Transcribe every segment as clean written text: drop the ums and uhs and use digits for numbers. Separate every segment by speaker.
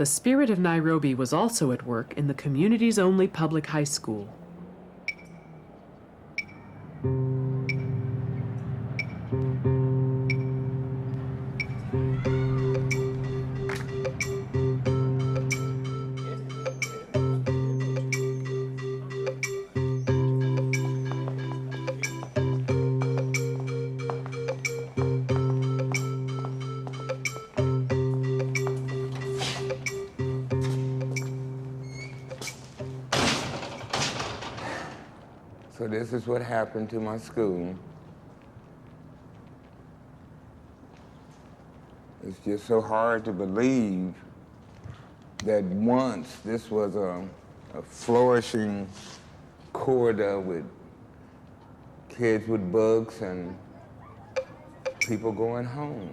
Speaker 1: The spirit of Nairobi was also at work in the community's only public high school.
Speaker 2: So this is what happened to my school. It's just so hard to believe that once this was a flourishing corridor with kids with books and people going home.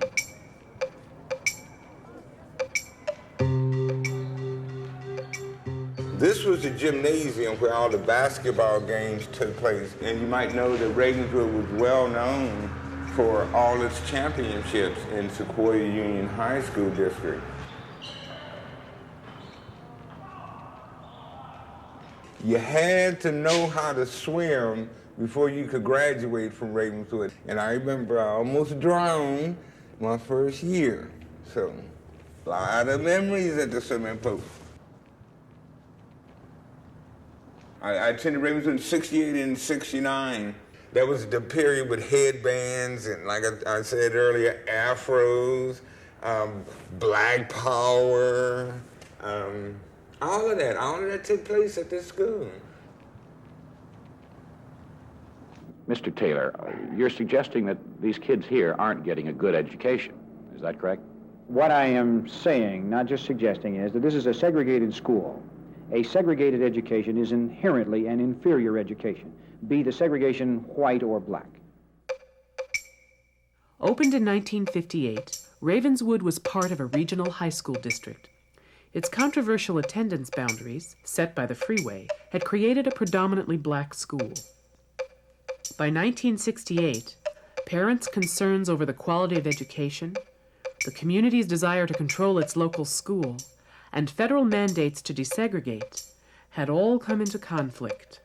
Speaker 2: This was the gymnasium where all the basketball games took place. And you might know that Ravenswood was well known for all its championships in Sequoia Union High School District. You had to know how to swim before you could graduate from Ravenswood. And I remember I almost drowned my first year. So, a lot of memories at the swimming pool. I attended Ravenswood in '68 and '69. That was the period with headbands and, like I said earlier, afros, black power, all of that took place at this school.
Speaker 3: Mr. Taylor, you're suggesting that these kids here aren't getting a good education. Is that correct?
Speaker 4: What I am saying, not just suggesting, is that this is a segregated school. A segregated education is inherently an inferior education, be the segregation white or black.
Speaker 1: Opened in 1958, Ravenswood was part of a regional high school district. Its controversial attendance boundaries, set by the freeway, had created a predominantly black school. By 1968, parents' concerns over the quality of education, the community's desire to control its local school, and federal mandates to desegregate had all come into conflict.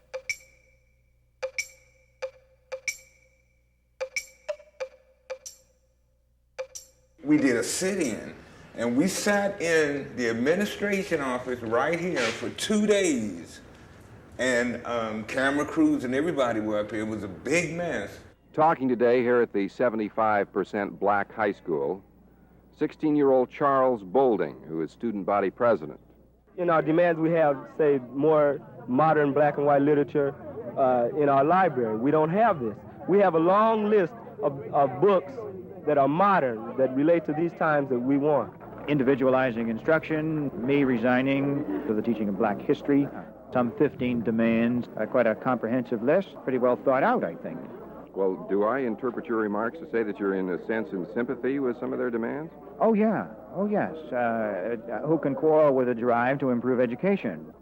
Speaker 2: We did a sit-in, and we sat in the administration office right here for 2 days. And camera crews and everybody were up here. It was a big mess.
Speaker 5: Talking today here at the 75% black high school, 16-year-old Charles Bolding, who is student body president.
Speaker 6: In our demands, we have, say, more modern black and white literature in our library. We don't have this. We have a long list of books that are modern, that relate to these times that we want.
Speaker 4: Individualizing instruction, me resigning to the teaching of black history, some 15 demands, quite a comprehensive list, pretty well thought out, I think.
Speaker 5: Well, do I interpret your remarks to say that you're in a sense in sympathy with some of their demands?
Speaker 4: Oh, yeah. Oh, yes. Who can quarrel with a drive to improve education?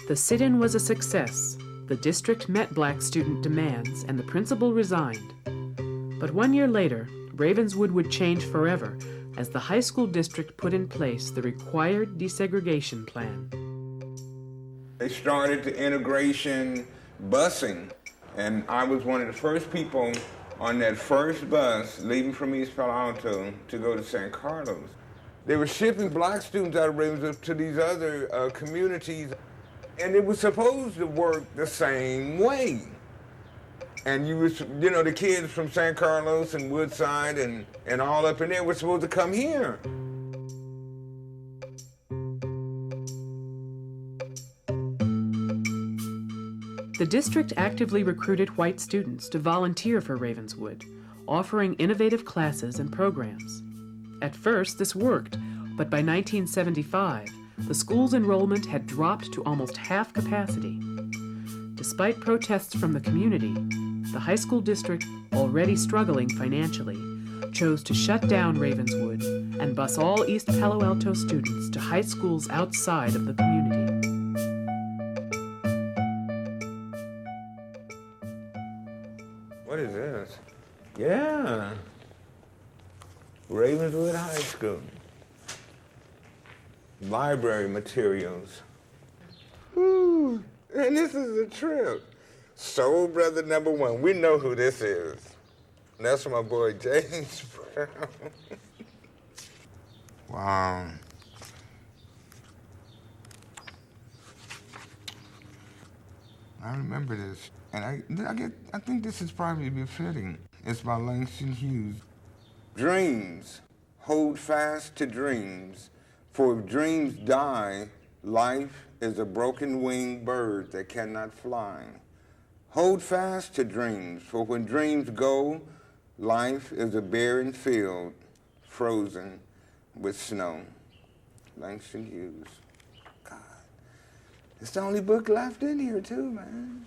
Speaker 1: The sit-in was a success. The district met black student demands, and the principal resigned. But 1 year later, Ravenswood would change forever as the high school district put in place the required desegregation plan.
Speaker 2: They started the integration busing, and I was one of the first people on that first bus leaving from East Palo Alto to go to San Carlos. They were shipping black students out of Ravenswood to these other communities, and it was supposed to work the same way. And the kids from San Carlos and Woodside and all up in there were supposed to come here.
Speaker 1: The district actively recruited white students to volunteer for Ravenswood, offering innovative classes and programs. At first, this worked, but by 1975, the school's enrollment had dropped to almost half capacity. Despite protests from the community, the high school district, already struggling financially, chose to shut down Ravenswood and bus all East Palo Alto students to high schools outside of the community.
Speaker 2: What is this? Yeah. Ravenswood High School. library materials. Ooh, and this is a trip. Soul Brother #1. We know who this is. That's my boy James Brown. Wow. I remember this, and I think this is probably befitting. It's by Langston Hughes. Dreams, hold fast to dreams, for if dreams die, life is a broken-winged bird that cannot fly. Hold fast to dreams, for when dreams go, life is a barren field, frozen with snow. Langston Hughes. God. It's the only book left in here, too, man.